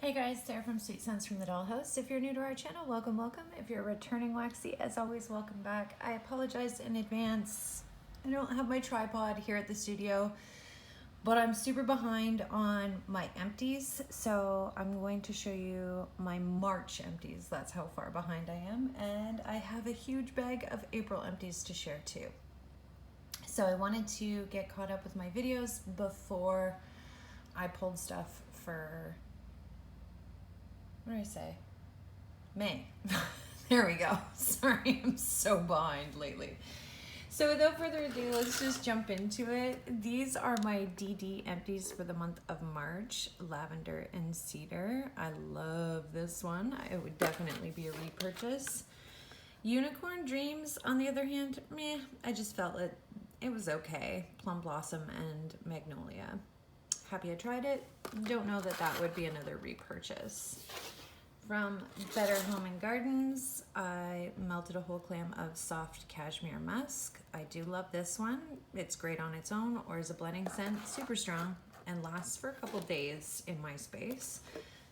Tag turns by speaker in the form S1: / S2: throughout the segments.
S1: Hey guys, Sarah from Sweet Scents from the Dollhouse. If you're new to our channel, welcome, welcome. If you're a returning waxy, as always, welcome back. I apologize in advance. I don't have my tripod here at the studio, but I'm super behind on my empties, so I'm going to show you my March empties. That's how far behind I am, and I have a huge bag of April empties to share too. So I wanted to get caught up with my videos before I pulled stuff for, what did I say? May. There we go. Sorry, I'm so behind lately. So without further ado, let's just jump into it. These are my DD empties for the month of March, Lavender and Cedar. I love this one. It would definitely be a repurchase. Unicorn Dreams, on the other hand, meh. I just felt it was okay. Plum Blossom and Magnolia. Happy I tried it. Don't know that that would be another repurchase. From Better Home and Gardens, I melted a whole clam of soft cashmere musk. I do love this one. It's great on its own or as a blending scent, super strong and lasts for a couple days in my space.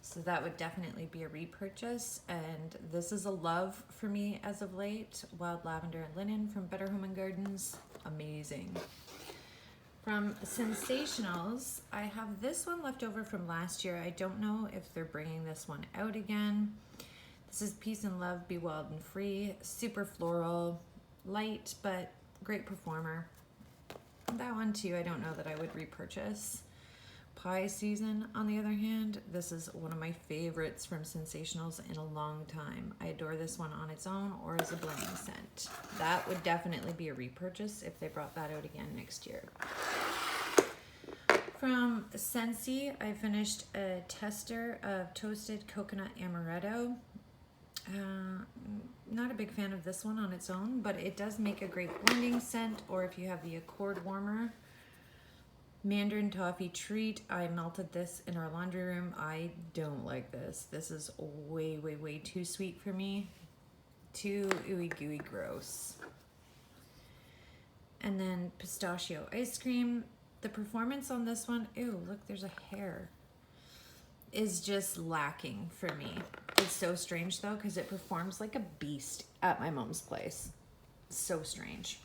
S1: So that would definitely be a repurchase. And this is a love for me as of late. Wild Lavender and Linen from Better Home and Gardens, amazing. From Sensationals, I have this one left over from last year. I don't know if they're bringing this one out again. This is Peace and Love, Be Wild and Free. Super floral, light, but great performer. That one too, I don't know that I would repurchase. Pie Season, on the other hand, this is one of my favorites from Sensationals in a long time. I adore this one on its own or as a blending scent. That would definitely be a repurchase if they brought that out again next year. From Scentsy, I finished a tester of Toasted Coconut Amaretto. Not a big fan of this one on its own, but it does make a great blending scent, or if you have the Accord Warmer. Mandarin Toffee Treat, I melted this in our laundry room. I don't like this. This is way, way, way too sweet for me. Too ooey gooey gross. And then Pistachio Ice Cream. The performance on this one, ew, look, there's a hair, is just lacking for me. It's so strange though, because it performs like a beast at my mom's place. So strange.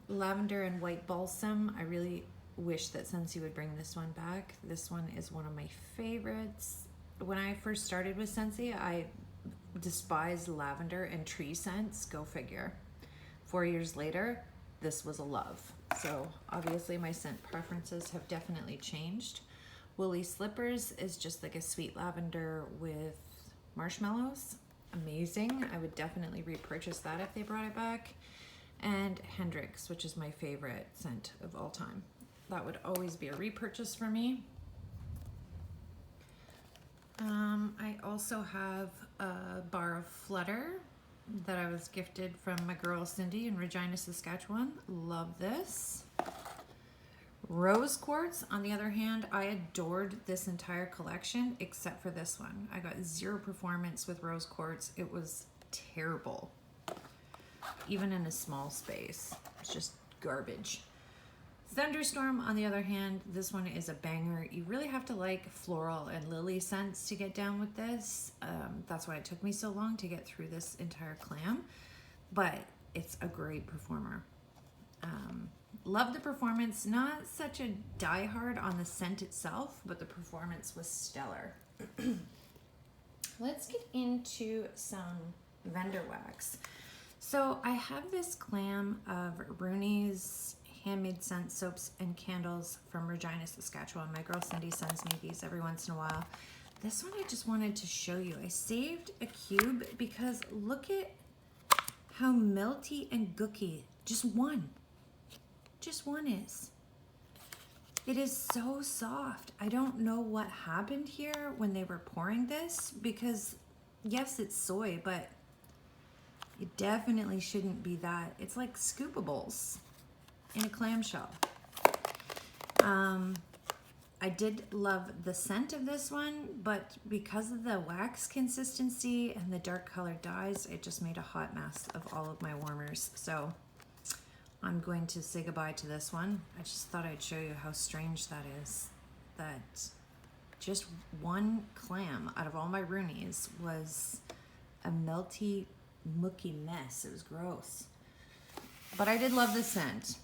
S1: Lavender and White Balsam. I really wish that Scentsy would bring this one back. This one is one of my favorites. When I first started with Scentsy, I despised lavender and tree scents. Go figure. 4 years later, this was a love. So obviously my scent preferences have definitely changed. Woolly Slippers is just like a sweet lavender with marshmallows. Amazing. I would definitely repurchase that if they brought it back. And Hendrix, which is my favorite scent of all time. That would always be a repurchase for me. I also have a bar of Flutter that I was gifted from my girl Cindy in Regina, Saskatchewan. Love this. Rose Quartz, on the other hand, I adored this entire collection except for this one. I got zero performance with Rose Quartz. It was terrible. Even in a small space, it's just garbage. Thunderstorm, on the other hand, this one is a banger. You really have to like floral and lily scents to get down with this. That's why it took me so long to get through this entire clam, but it's a great performer. Love the performance, not such a diehard on the scent itself, but the performance was stellar. Let's get into some vendor wax. So I have this clam of Rooney's handmade scent soaps and candles from Regina, Saskatchewan. My girl Cindy sends me these every once in a while. This one I just wanted to show you. I saved a cube because look at how melty and gooky just one is. It is so soft. I don't know what happened here when they were pouring this, because yes, it's soy, but it definitely shouldn't be that. It's like scoopables in a clamshell. I did love the scent of this one, but because of the wax consistency and the dark colored dyes, it just made a hot mess of all of my warmers. So I'm going to say goodbye to this one. I just thought I'd show you how strange that is. That just one clam out of all my Roonies was a melty, mooky mess. It was gross. But I did love the scent.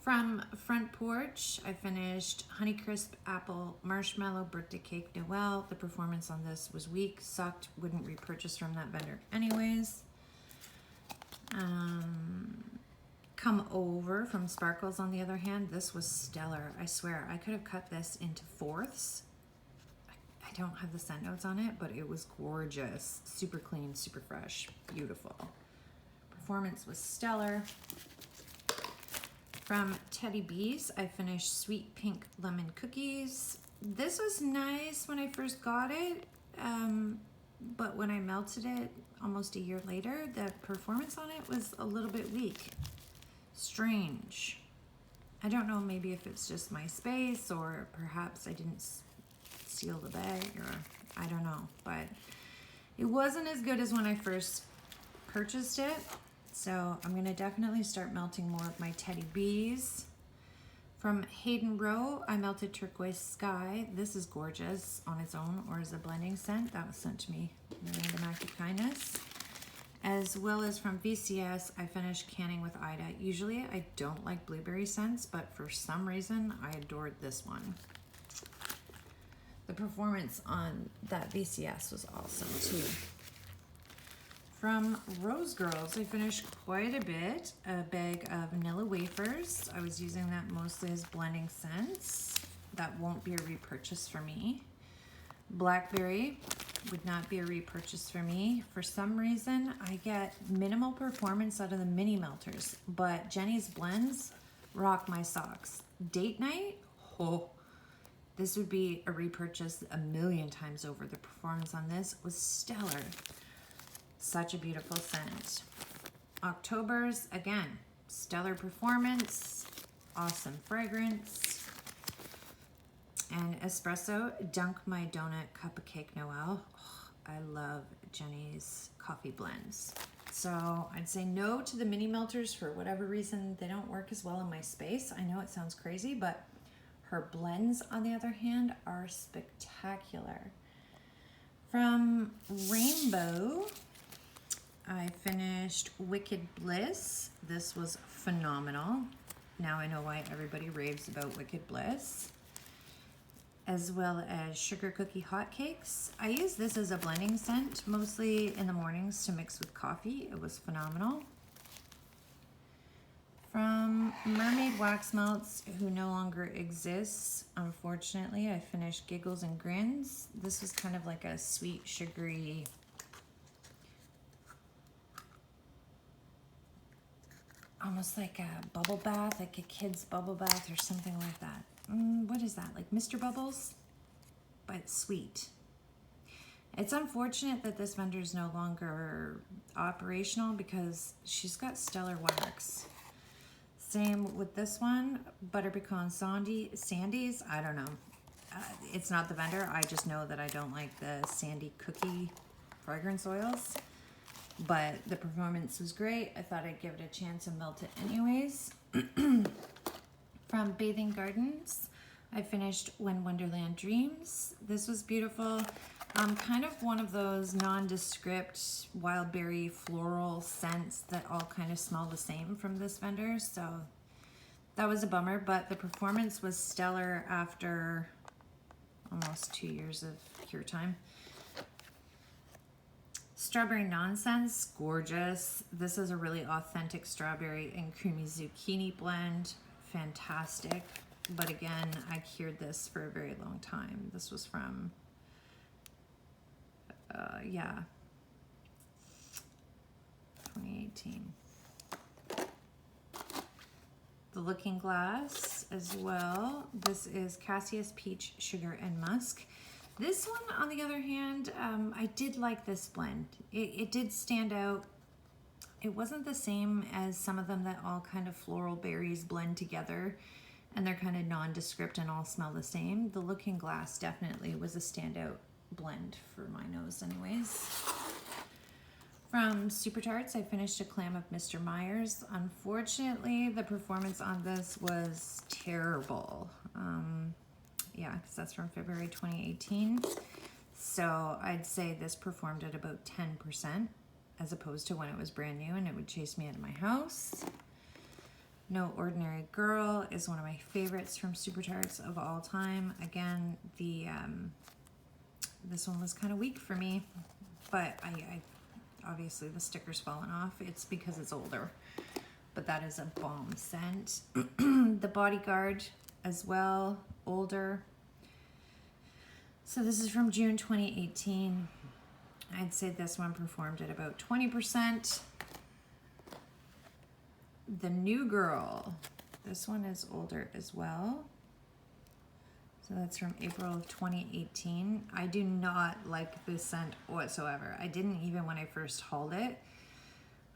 S1: From Front Porch, I finished Honeycrisp Apple Marshmallow Birthday Cake Noel. The performance on this was weak, sucked, wouldn't repurchase from that vendor anyways. Come Over from Sparkles, on the other hand, this was stellar. I swear, I could have cut this into fourths. I don't have the scent notes on it, but it was gorgeous. Super clean, super fresh, beautiful. Performance was stellar. From Teddy B's, I finished Sweet Pink Lemon Cookies. This was nice when I first got it, but when I melted it almost a year later, the performance on it was a little bit weak. Strange. I don't know, maybe if it's just my space, or perhaps I didn't seal the bag, or I don't know, but it wasn't as good as when I first purchased it. So I'm gonna definitely start melting more of my Teddy B's. From Hayden Row, I melted Turquoise Sky. This is gorgeous on its own or as a blending scent. That was sent to me in a random act of kindness. As well as from VCS, I finished Canning with Ida. Usually I don't like blueberry scents, but for some reason I adored this one. The performance on that VCS was awesome too. From Rose Girls, I finished quite a bit. A bag of vanilla wafers. I was using that mostly as blending scents. That won't be a repurchase for me. Blackberry would not be a repurchase for me. For some reason, I get minimal performance out of the mini melters, but Jenny's blends rock my socks. Date night, oh, this would be a repurchase a million times over. The performance on this was stellar. Such a beautiful scent. October's, again, stellar performance, awesome fragrance. And Espresso, Dunk My Donut Cupcake Noel. Oh, I love Jenny's coffee blends. So I'd say no to the mini melters for whatever reason. They don't work as well in my space. I know it sounds crazy, but her blends, on the other hand, are spectacular. From Rainbow, I finished Wicked Bliss. This was phenomenal. Now I know why everybody raves about Wicked Bliss. As well as Sugar Cookie Hotcakes. I use this as a blending scent, mostly in the mornings to mix with coffee. It was phenomenal. From Mermaid Wax Melts, who no longer exists, unfortunately, I finished Giggles and Grins. This was kind of like a sweet, sugary, almost like a bubble bath, like a kid's bubble bath or something like that. What is that, like Mr. Bubbles? But sweet. It's unfortunate that this vendor is no longer operational because she's got stellar wax. Same with this one, Butter Pecan Sandies. I don't know. It's not the vendor. I just know that I don't like the sandy cookie fragrance oils. But the performance was great. I thought I'd give it a chance and melt it anyways. From Bathing Gardens, I finished When Wonderland Dreams. This was beautiful. Kind of one of those nondescript wild berry floral scents that all kind of smell the same from this vendor. So that was a bummer, but the performance was stellar after almost 2 years of cure time. Strawberry Nonsense, gorgeous. This is a really authentic strawberry and creamy zucchini blend. Fantastic. But again, I cured this for a very long time. This was from, 2018. The Looking Glass as well. This is Cassius Peach, Sugar, and Musk. This one, on the other hand, I did like this blend. It did stand out. It wasn't the same as some of them that all kind of floral berries blend together and they're kind of nondescript and all smell the same. The Looking Glass definitely was a standout blend for my nose anyways. From Super Tarts, I finished a clam of Mr. Myers. Unfortunately, the performance on this was terrible. Yeah, because that's from February 2018. So I'd say this performed at about 10% as opposed to when it was brand new and it would chase me out of my house. No Ordinary Girl is one of my favorites from Super Tarts of all time. Again, this one was kind of weak for me, but I obviously the sticker's fallen off. It's because it's older, but that is a bomb scent. The Bodyguard as well, older. So this is from June 2018. I'd say this one performed at about 20%. The New Girl. This one is older as well. So that's from April of 2018. I do not like this scent whatsoever. I didn't even when I first hauled it.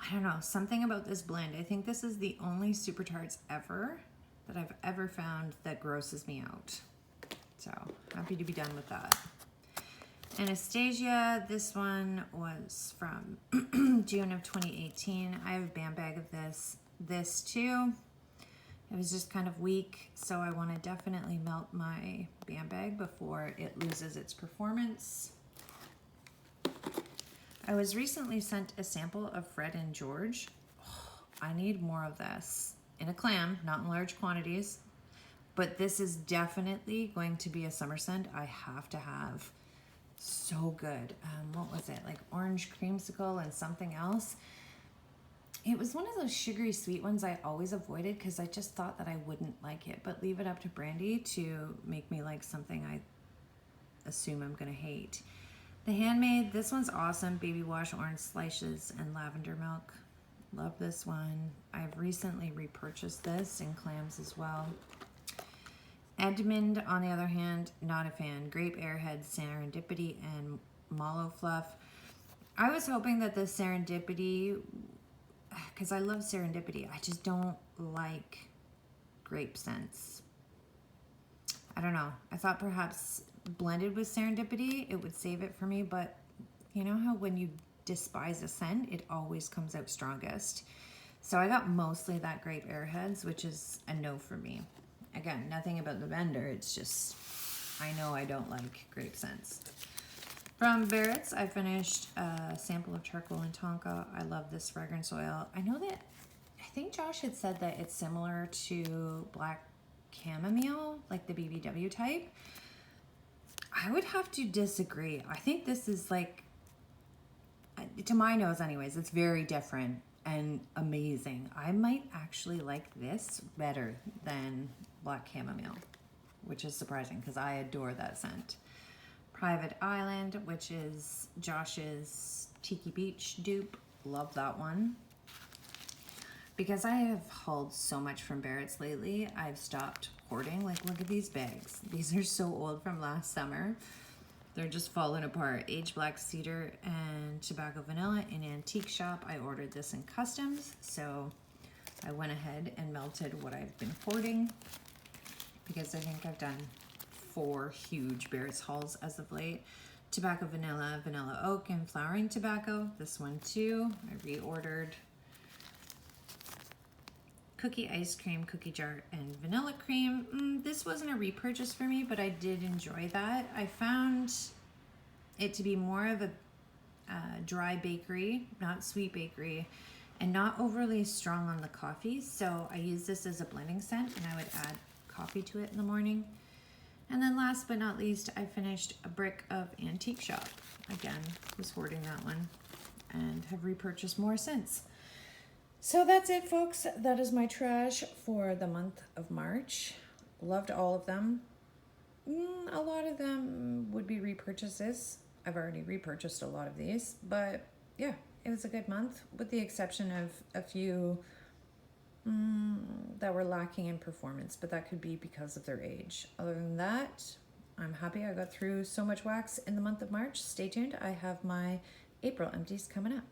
S1: I don't know, something about this blend. I think this is the only Super Tarts ever that I've ever found that grosses me out. So happy to be done with that. Anastasia, this one was from June of 2018. I have a band bag of this too. It was just kind of weak, so I want to definitely melt my band bag before it loses its performance. I was recently sent a sample of Fred and George. Oh, I need more of this in a clam, not in large quantities, but this is definitely going to be a summer scent I have to have. So good. What was it? Like orange creamsicle and something else. It was one of those sugary sweet ones I always avoided because I just thought that I wouldn't like it, but leave it up to Brandy to make me like something I assume I'm gonna hate. The Handmade, this one's awesome. Baby wash, orange slices, and lavender milk. Love this one. I've recently repurchased this in clams as well. Edmund, on the other hand, not a fan. Grape Airhead, Serendipity, and Mallow Fluff. I was hoping that the Serendipity, because I love Serendipity, I just don't like grape scents. I don't know. I thought perhaps blended with Serendipity, it would save it for me, but you know how when you despise a scent, it always comes out strongest. So I got mostly that Grape Airheads, which is a no for me. Again, nothing about the vendor, it's just, I know I don't like grape scents. From Barrett's, I finished a sample of Charcoal and Tonka. I love this fragrance oil. I know that, I think Josh had said that it's similar to Black Chamomile, like the BBW type. I would have to disagree. I think this is like, to my nose anyways, it's very different and amazing. I might actually like this better than Black Chamomile, which is surprising because I adore that scent. Private Island, which is Josh's Tiki Beach dupe. Love that one. Because I have hauled so much from Barrett's lately, I've stopped hoarding. Like, look at these bags. These are so old from last summer. They're just falling apart. Aged Black Cedar and Tobacco Vanilla in Antique Shop. I ordered this in customs, so I went ahead and melted what I've been hoarding because I think I've done 4 huge Barrett's hauls as of late. Tobacco Vanilla, Vanilla Oak, and Flowering Tobacco. This one too. I reordered. Cookie Ice Cream, Cookie Jar, and Vanilla Cream. This wasn't a repurchase for me, but I did enjoy that. I found it to be more of a dry bakery, not sweet bakery, and not overly strong on the coffee. So I use this as a blending scent, and I would add coffee to it in the morning. And then last but not least, I finished a brick of Antique Shop. Again, was hoarding that one and have repurchased more since. So that's it, folks. That is my trash for the month of March. Loved all of them. A lot of them would be repurchases. I've already repurchased a lot of these, but yeah, it was a good month with the exception of a few that were lacking in performance, but that could be because of their age. Other than that, I'm happy I got through so much wax in the month of March. Stay tuned. I have my April empties coming up.